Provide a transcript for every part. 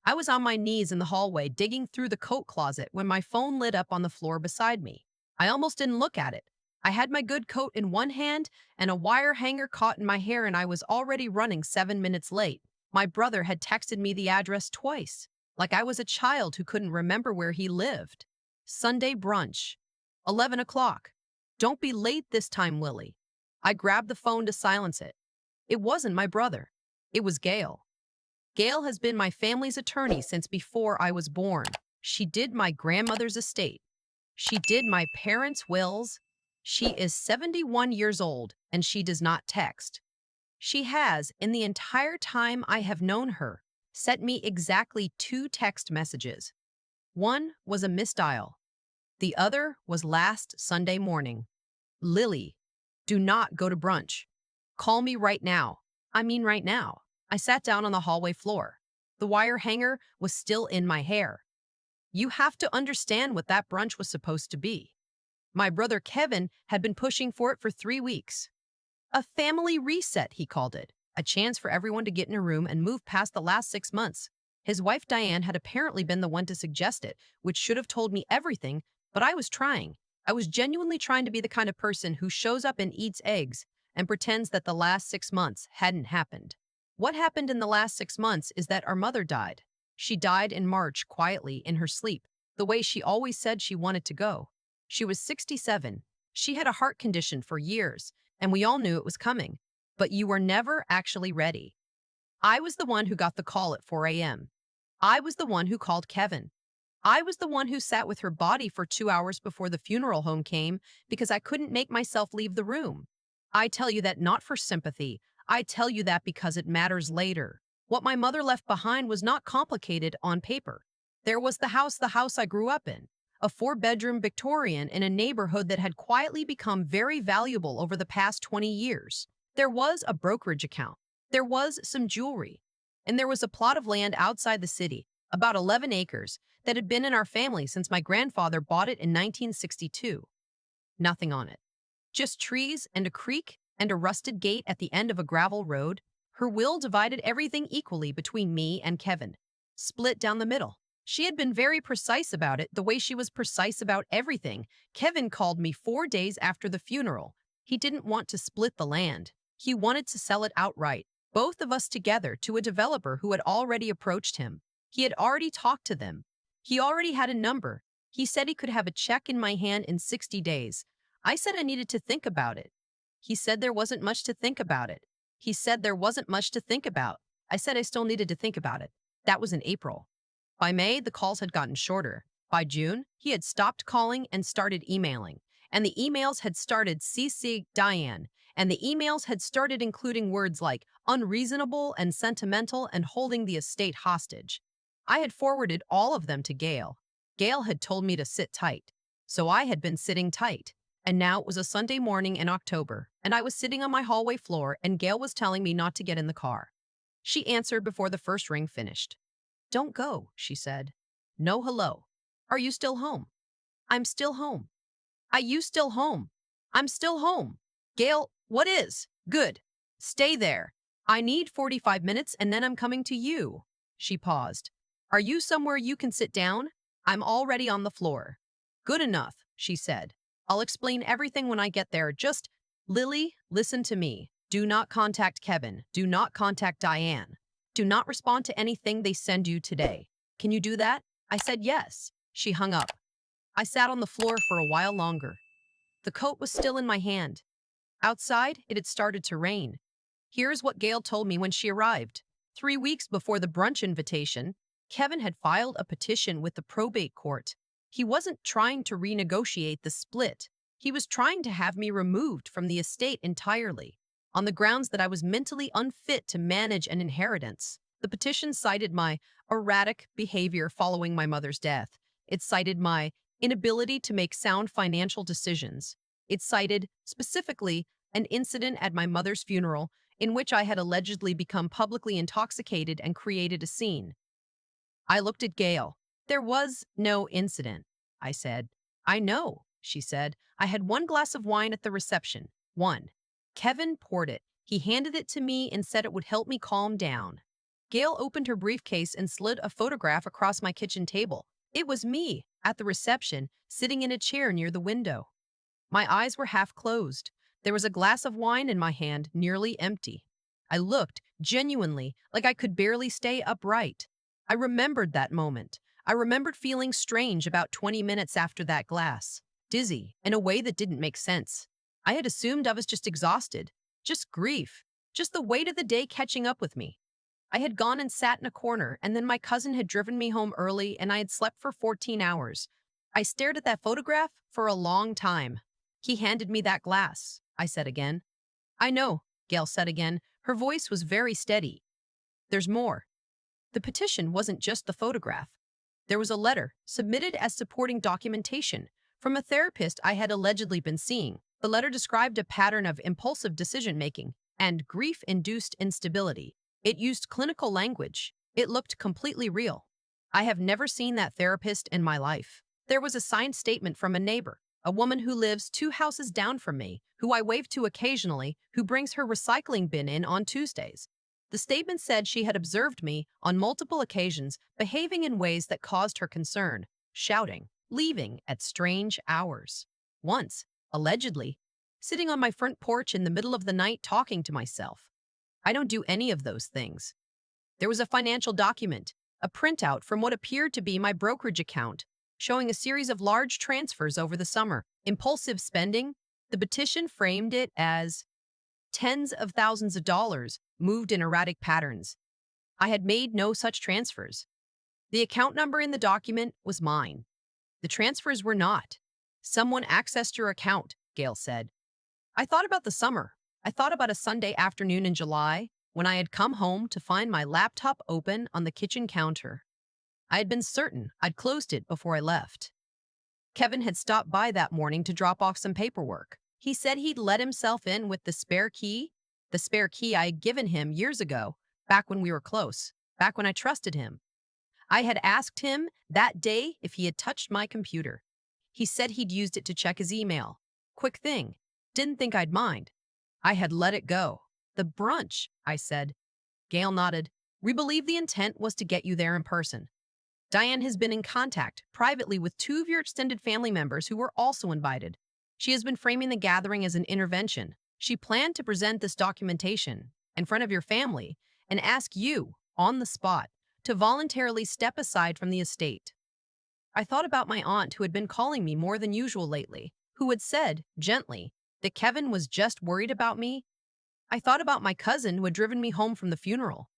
I was on my knees in the hallway digging through the coat closet when my phone lit up on the floor beside me. I almost didn't look at it. I had my good coat in one hand and a wire hanger caught in my hair, and I was already running 7 minutes late. My brother had texted me the address twice, like I was a child who couldn't remember where he lived. Sunday brunch, 11 o'clock. Don't be late this time, Lily. I grabbed the phone to silence it. It wasn't my brother. It was Gail. Gail has been my family's attorney since before I was born. She did my grandmother's estate. She did my parents' wills. She is 71 years old and she does not text. She has, in the entire time I have known her, sent me exactly two text messages. One was a missed dial. The other was last Sunday morning. Lily, do not go to brunch. Call me right now. I mean right now. I sat down on the hallway floor. The wire hanger was still in my hair. You have to understand what that brunch was supposed to be. My brother Kevin had been pushing for it for 3 weeks. A family reset, he called it. A chance for everyone to get in a room and move past the last 6 months. His wife Diane had apparently been the one to suggest it, which should have told me everything, but I was trying. I was genuinely trying to be the kind of person who shows up and eats eggs and pretends that the last 6 months hadn't happened. What happened in the last 6 months is that our mother died. She died in March quietly in her sleep, the way she always said she wanted to go. She was 67. She had a heart condition for years, and we all knew it was coming. But you were never actually ready. I was the one who got the call at 4 a.m. I was the one who called Kevin. I was the one who sat with her body for 2 hours before the funeral home came because I couldn't make myself leave the room. I tell you that not for sympathy. I tell you that because it matters later. What my mother left behind was not complicated on paper. There was the house I grew up in, a 4-bedroom Victorian in a neighborhood that had quietly become very valuable over the past 20 years. There was a brokerage account. There was some jewelry. And there was a plot of land outside the city, about 11 acres, that had been in our family since my grandfather bought it in 1962. Nothing on it. Just trees and a creek and a rusted gate at the end of a gravel road. Her will divided everything equally between me and Kevin, split down the middle. She had been very precise about it, the way she was precise about everything. Kevin called me 4 days after the funeral. He didn't want to split the land. He wanted to sell it outright, both of us together, to a developer who had already approached him. He had already talked to them. He already had a number. He said he could have a check in my hand in 60 days. I said I needed to think about it. He said there wasn't much to think about it. He said there wasn't much to think about. I said I still needed to think about it. That was in April. By May, the calls had gotten shorter. By June, he had stopped calling and started emailing. And the emails had started CC Diane. And the emails had started including words like unreasonable and sentimental and holding the estate hostage. I had forwarded all of them to Gail. Gail had told me to sit tight. So I had been sitting tight. And now it was a Sunday morning in October, and I was sitting on my hallway floor, and Gail was telling me not to get in the car. She answered before the first ring finished. Don't go, she said. No hello. Are you still home? I'm still home. Are you still home? I'm still home. Gail, what is? Good. Stay there. I need 45 minutes and then I'm coming to you. She paused. Are you somewhere you can sit down? I'm already on the floor. Good enough, she said. I'll explain everything when I get there. Just, Lily, listen to me. Do not contact Kevin. Do not contact Diane. Do not respond to anything they send you today. Can you do that? I said yes. She hung up. I sat on the floor for a while longer. The coat was still in my hand. Outside, it had started to rain. Here's what Gail told me when she arrived. 3 weeks before the brunch invitation, Kevin had filed a petition with the probate court. He wasn't trying to renegotiate the split. He was trying to have me removed from the estate entirely, on the grounds that I was mentally unfit to manage an inheritance. The petition cited my erratic behavior following my mother's death. It cited my inability to make sound financial decisions. It cited, specifically, an incident at my mother's funeral in which I had allegedly become publicly intoxicated and created a scene. I looked at Gail. There was no incident, I said. I know, she said. I had one glass of wine at the reception. One. Kevin poured it. He handed it to me and said it would help me calm down. Gail opened her briefcase and slid a photograph across my kitchen table. It was me, at the reception, sitting in a chair near the window. My eyes were half closed. There was a glass of wine in my hand, nearly empty. I looked, genuinely, like I could barely stay upright. I remembered that moment. I remembered feeling strange about 20 minutes after that glass, dizzy, in a way that didn't make sense. I had assumed I was just exhausted, just grief, just the weight of the day catching up with me. I had gone and sat in a corner, and then my cousin had driven me home early, and I had slept for 14 hours. I stared at that photograph for a long time. He handed me that glass, I said again. I know, Gail said again. Her voice was very steady. There's more. The petition wasn't just the photograph. There was a letter, submitted as supporting documentation, from a therapist I had allegedly been seeing. The letter described a pattern of impulsive decision-making and grief-induced instability. It used clinical language. It looked completely real. I have never seen that therapist in my life. There was a signed statement from a neighbor, a woman who lives 2 houses down from me, who I wave to occasionally, who brings her recycling bin in on Tuesdays. The statement said she had observed me on multiple occasions behaving in ways that caused her concern, shouting, leaving at strange hours. Once, allegedly, sitting on my front porch in the middle of the night talking to myself. I don't do any of those things. There was a financial document, a printout from what appeared to be my brokerage account, showing a series of large transfers over the summer. Impulsive spending? The petition framed it as tens of thousands of dollars moved in erratic patterns. I had made no such transfers. The account number in the document was mine. The transfers were not. Someone accessed your account, Gail said. I thought about the summer. I thought about a Sunday afternoon in July when I had come home to find my laptop open on the kitchen counter. I had been certain I'd closed it before I left. Kevin had stopped by that morning to drop off some paperwork. He said he'd let himself in with the spare key I had given him years ago, back when we were close, back when I trusted him. I had asked him that day if he had touched my computer. He said he'd used it to check his email. Quick thing. Didn't think I'd mind. I had let it go. The brunch, I said. Gail nodded. We believe the intent was to get you there in person. Diane has been in contact privately with 2 of your extended family members who were also invited. She has been framing the gathering as an intervention. She planned to present this documentation in front of your family and ask you, on the spot, to voluntarily step aside from the estate. I thought about my aunt who had been calling me more than usual lately, who had said, gently, that Kevin was just worried about me. I thought about my cousin who had driven me home from the funeral,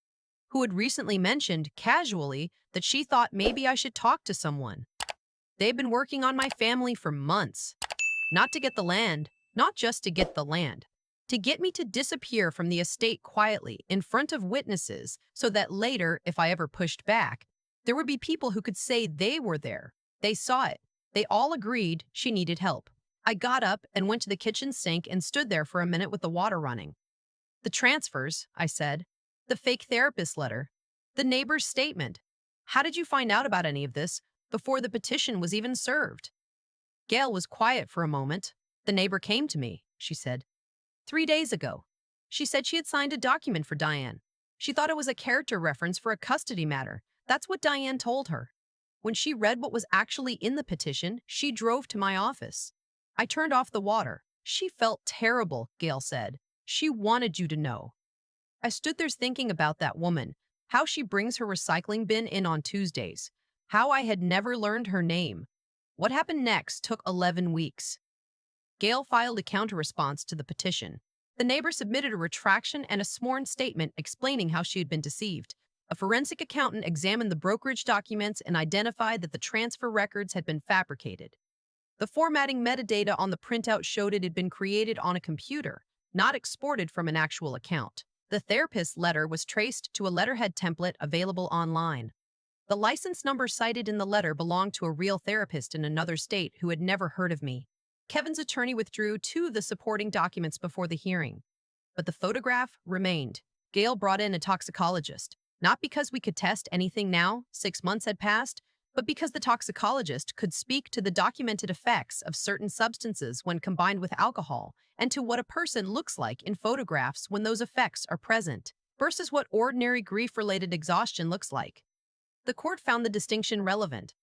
who had recently mentioned, casually, that she thought maybe I should talk to someone. They've been working on my family for months. Not to get the land, not just to get the land, to get me to disappear from the estate quietly in front of witnesses so that later, if I ever pushed back, there would be people who could say they were there. They saw it. They all agreed she needed help. I got up and went to the kitchen sink and stood there for a minute with the water running. The transfers, I said. The fake therapist letter. The neighbor's statement. How did you find out about any of this before the petition was even served? Gail was quiet for a moment. The neighbor came to me, she said. 3 days ago. She said she had signed a document for Diane. She thought it was a character reference for a custody matter. That's what Diane told her. When she read what was actually in the petition, she drove to my office. I turned off the water. She felt terrible, Gail said. She wanted you to know. I stood there thinking about that woman, how she brings her recycling bin in on Tuesdays, how I had never learned her name. What happened next took 11 weeks. Gail filed a counter-response to the petition. The neighbor submitted a retraction and a sworn statement explaining how she had been deceived. A forensic accountant examined the brokerage documents and identified that the transfer records had been fabricated. The formatting metadata on the printout showed it had been created on a computer, not exported from an actual account. The therapist's letter was traced to a letterhead template available online. The license number cited in the letter belonged to a real therapist in another state who had never heard of me. Kevin's attorney withdrew 2 of the supporting documents before the hearing, but the photograph remained. Gail brought in a toxicologist, not because we could test anything now, 6 months had passed, but because the toxicologist could speak to the documented effects of certain substances when combined with alcohol and to what a person looks like in photographs when those effects are present. versus what ordinary grief-related exhaustion looks like. The court found the distinction relevant.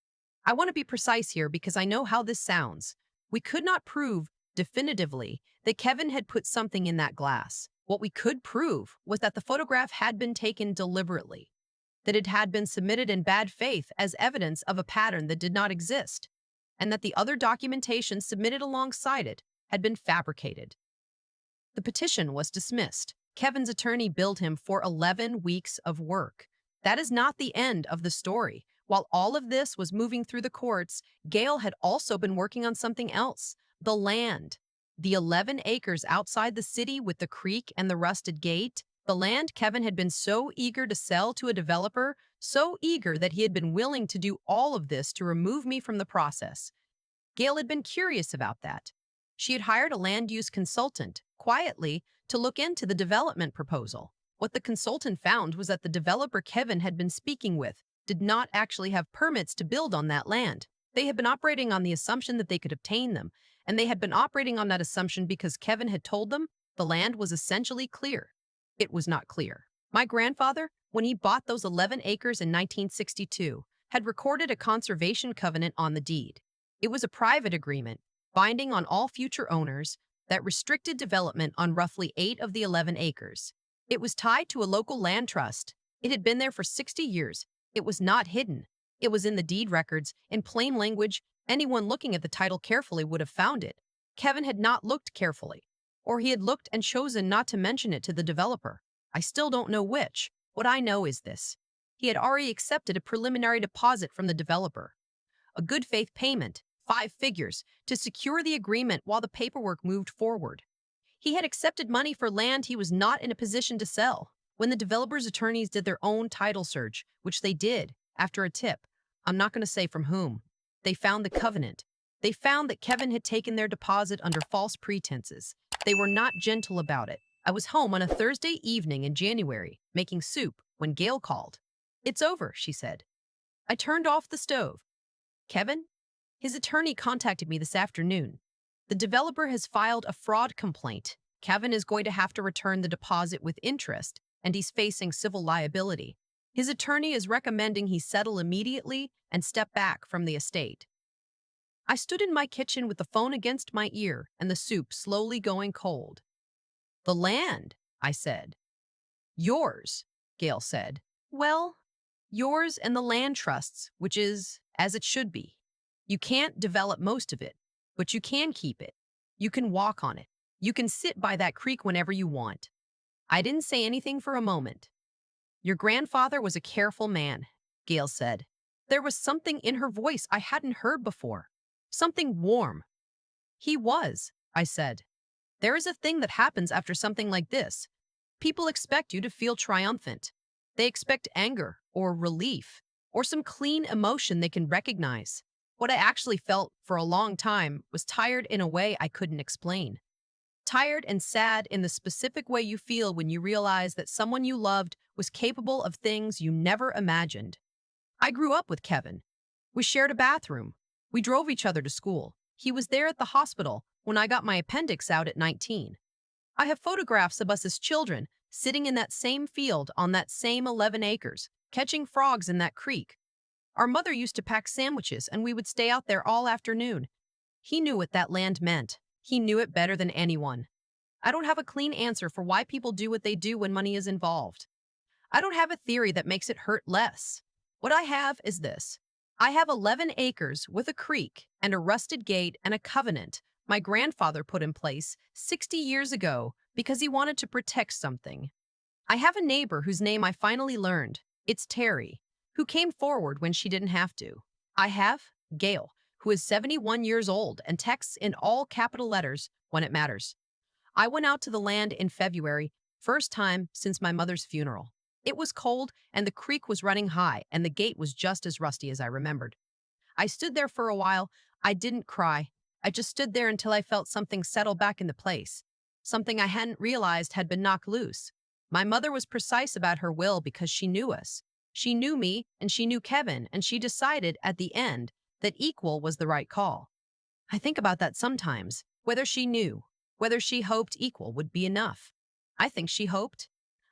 I want to be precise here because I know how this sounds. We could not prove definitively that Kevin had put something in that glass. What we could prove was that the photograph had been taken deliberately, that it had been submitted in bad faith as evidence of a pattern that did not exist, and that the other documentation submitted alongside it had been fabricated. The petition was dismissed. Kevin's attorney billed him for 11 weeks of work. That is not the end of the story. While all of this was moving through the courts, Gail had also been working on something else: the land. The 11 acres outside the city with the creek and the rusted gate. The land Kevin had been so eager to sell to a developer, so eager that he had been willing to do all of this to remove me from the process. Gail had been curious about that. She had hired a land use consultant, quietly, to look into the development proposal. What the consultant found was that the developer Kevin had been speaking with did not actually have permits to build on that land. They had been operating on the assumption that they could obtain them, and they had been operating on that assumption because Kevin had told them the land was essentially clear. It was not clear. My grandfather, when he bought those 11 acres in 1962, had recorded a conservation covenant on the deed. It was a private agreement, binding on all future owners, that restricted development on roughly 8 of the 11 acres. It was tied to a local land trust. It had been there for 60 years. It was not hidden. It was in the deed records. In plain language, anyone looking at the title carefully would have found it. Kevin had not looked carefully, or he had looked and chosen not to mention it to the developer. I still don't know which. What I know is this: he had already accepted a preliminary deposit from the developer, a good faith payment, 5 figures, to secure the agreement while the paperwork moved forward. He had accepted money for land he was not in a position to sell. When the developer's attorneys did their own title search, which they did after a tip, I'm not going to say from whom, they found the covenant. They found that Kevin had taken their deposit under false pretenses. They were not gentle about it. I was home on a Thursday evening in January, making soup, when Gail called. "It's over," she said. I turned off the stove. "Kevin?" His attorney contacted me this afternoon. "The developer has filed a fraud complaint. Kevin is going to have to return the deposit with interest, and he's facing civil liability. His attorney is recommending he settle immediately and step back from the estate." I stood in my kitchen with the phone against my ear and the soup slowly going cold. "The land," I said. "Yours," Gail said. "Well, yours and the land trust's, which is as it should be. You can't develop most of it, but you can keep it. You can walk on it. You can sit by that creek whenever you want." I didn't say anything for a moment. "Your grandfather was a careful man," Gail said. There was something in her voice I hadn't heard before. Something warm. "He was," I said. "There is a thing that happens after something like this. People expect you to feel triumphant. They expect anger or relief or some clean emotion they can recognize. What I actually felt for a long time was tired in a way I couldn't explain. Tired and sad in the specific way you feel when you realize that someone you loved was capable of things you never imagined. I grew up with Kevin. We shared a bathroom. We drove each other to school. He was there at the hospital when I got my appendix out at 19. I have photographs of us as children sitting in that same field on that same 11 acres, catching frogs in that creek. Our mother used to pack sandwiches and we would stay out there all afternoon. He knew what that land meant. He knew it better than anyone. I don't have a clean answer for why people do what they do when money is involved. I don't have a theory that makes it hurt less. What I have is this. I have 11 acres with a creek and a rusted gate and a covenant my grandfather put in place 60 years ago because he wanted to protect something. I have a neighbor whose name I finally learned. It's Terry, who came forward when she didn't have to. I have Gail, who is 71 years old and texts in all capital letters when it matters. I went out to the land in February, first time since my mother's funeral. It was cold and the creek was running high and the gate was just as rusty as I remembered. I stood there for a while. I didn't cry. I just stood there until I felt something settle back into place. Something I hadn't realized had been knocked loose. My mother was precise about her will because she knew us. She knew me and she knew Kevin, and she decided at the end that equal was the right call. I think about that sometimes, whether she knew, whether she hoped equal would be enough. I think she hoped.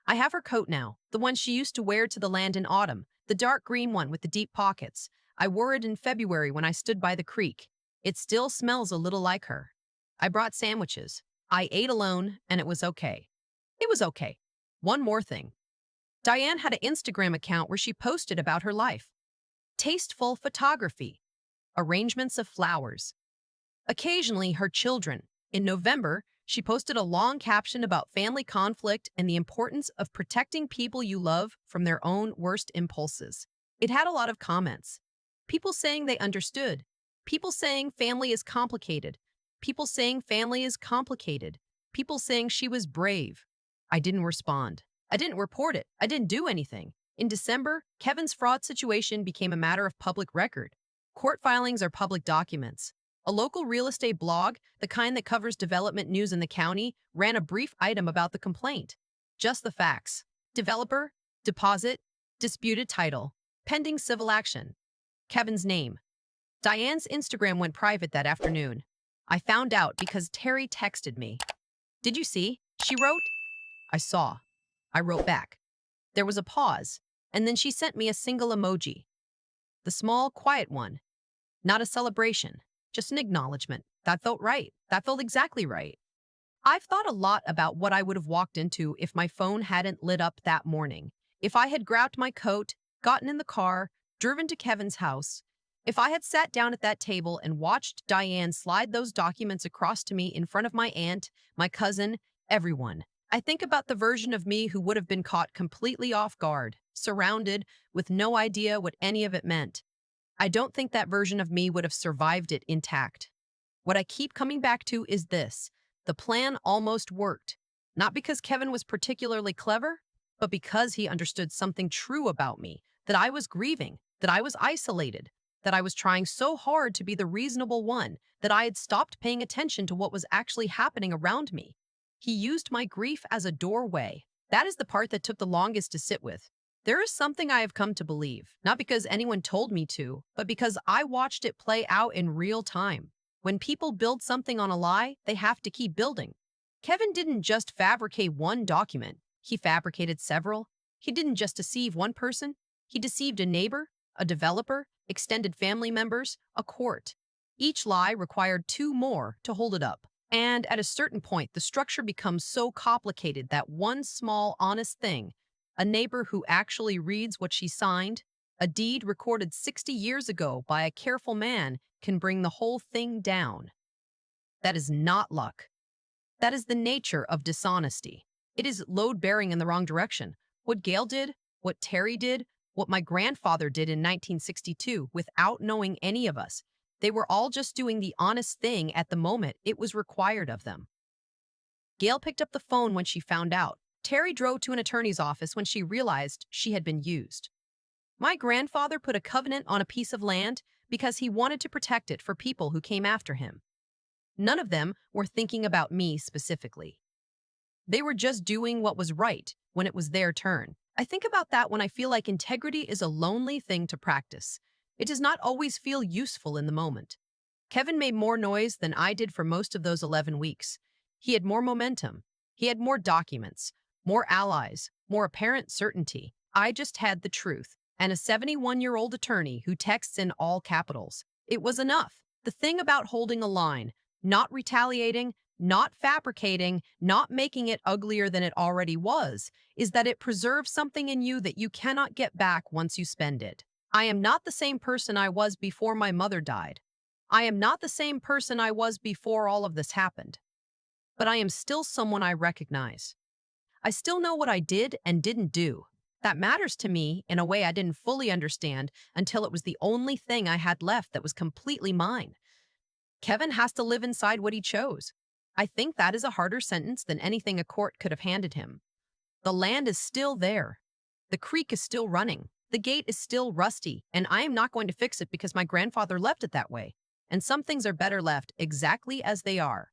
I have her coat now, the one she used to wear to the land in autumn, the dark green one with the deep pockets. I wore it in February when I stood by the creek. It still smells a little like her. I brought sandwiches. I ate alone, and it was okay. It was okay. One more thing. Diane had an Instagram account where she posted about her life. Tasteful photography, arrangements of flowers, occasionally her children. In November, she posted a long caption about family conflict and the importance of protecting people you love from their own worst impulses. It had a lot of comments. People saying they understood. People saying family is complicated. People saying family is complicated. People saying she was brave. I didn't respond. I didn't report it. I didn't do anything. In December, Kevin's fraud situation became a matter of public record. Court filings are public documents. A local real estate blog, the kind that covers development news in the county, ran a brief item about the complaint. Just the facts. Developer, deposit, disputed title, pending civil action. Kevin's name. Diane's Instagram went private that afternoon. I found out because Terry texted me. Did you see? She wrote. I saw. I wrote back. There was a pause, and then she sent me a single emoji. The small, quiet one. Not a celebration, just an acknowledgement. That felt right. That felt exactly right. I've thought a lot about what I would have walked into if my phone hadn't lit up that morning. If I had grabbed my coat, gotten in the car, driven to Kevin's house. If I had sat down at that table and watched Diane slide those documents across to me in front of my aunt, my cousin, everyone. I think about the version of me who would have been caught completely off guard, surrounded, with no idea what any of it meant. I don't think that version of me would have survived it intact. What I keep coming back to is this. The plan almost worked. Not because Kevin was particularly clever, but because he understood something true about me, that I was grieving, that I was isolated, that I was trying so hard to be the reasonable one, that I had stopped paying attention to what was actually happening around me. He used my grief as a doorway. That is the part that took the longest to sit with. There is something I have come to believe, not because anyone told me to, but because I watched it play out in real time. When people build something on a lie, they have to keep building. Kevin didn't just fabricate one document. He fabricated several. He didn't just deceive one person. He deceived a neighbor, a developer, extended family members, a court. Each lie required two more to hold it up. And at a certain point, the structure becomes so complicated that one small, honest thing, a neighbor who actually reads what she signed, a deed recorded 60 years ago by a careful man, can bring the whole thing down. That is not luck. That is the nature of dishonesty. It is load-bearing in the wrong direction. What Gail did, what Terry did, what my grandfather did in 1962 without knowing any of us. They were all just doing the honest thing at the moment it was required of them. Gail picked up the phone when she found out. Terry drove to an attorney's office when she realized she had been used. My grandfather put a covenant on a piece of land because he wanted to protect it for people who came after him. None of them were thinking about me specifically. They were just doing what was right when it was their turn. I think about that when I feel like integrity is a lonely thing to practice. It does not always feel useful in the moment. Kevin made more noise than I did for most of those 11 weeks. He had more momentum. He had more documents, more allies, more apparent certainty. I just had the truth, and a 71-year-old attorney who texts in all capitals. It was enough. The thing about holding a line, not retaliating, not fabricating, not making it uglier than it already was, is that it preserves something in you that you cannot get back once you spend it. I am not the same person I was before my mother died. I am not the same person I was before all of this happened. But I am still someone I recognize. I still know what I did and didn't do. That matters to me in a way I didn't fully understand until it was the only thing I had left that was completely mine. Kevin has to live inside what he chose. I think that is a harder sentence than anything a court could have handed him. The land is still there. The creek is still running. The gate is still rusty, and I am not going to fix it because my grandfather left it that way. And some things are better left exactly as they are.